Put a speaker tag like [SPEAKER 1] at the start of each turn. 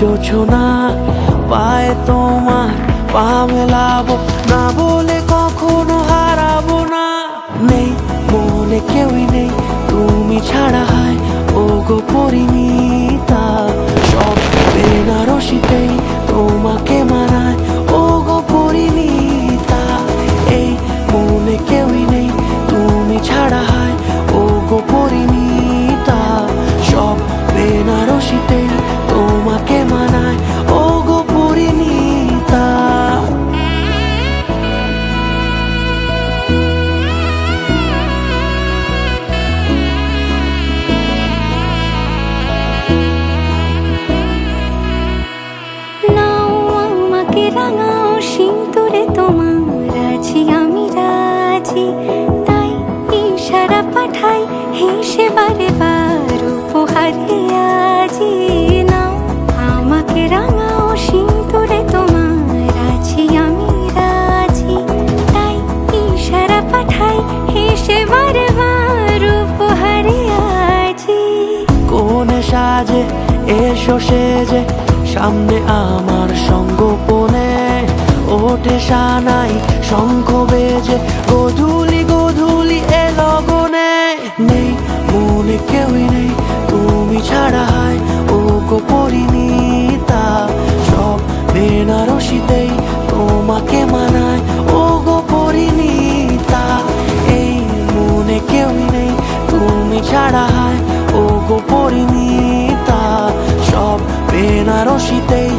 [SPEAKER 1] জোছনা পায়ে তোমার পা মেলাবো না বলে কখনো হারাবো না। নেই মনে কেউই নেই তুমি ছাড়া, হায় ও গো পরিণীতা। সব বেনারসিতেই তোমাকে মানায় ও গো পরিণীতা। এই মনে কেউই নেই তুমি ছাড়া, হায় ও গো পরিণীতা। সব বেনারসিতেই তোমাকে মানায় ও গো পরিণীতা।
[SPEAKER 2] রাঙাও সিঁদুরে তোমার আছি আমি রাজি, তাই ইশারা পাঠাই হেসে বারে বার উপহারে আজি। নাও আমাকে রাঙাও সিঁদুরে তোমার আছি আমি রাজি, তাই ইশারা পাঠাই হেসে বারে বার উপহারে আজি।
[SPEAKER 1] কোনে সাজে এসো সেজে সামনে আমার সঙ্গোপনে, ওঠে সানাই শঙ্খ বেজে গধূলি গধূলি এ লগনে। নেই মনে কেউই নেই তুমি ছাড়া, হায় ও গো পরিণীতা। সব বেনারসিতেই তোমাকে মানায় ও গো পরিণীতা। এই মনে কেউই নেই তুমি ছাড়া, হায় ও গো পরিণীতা। সব বেনারসিতেই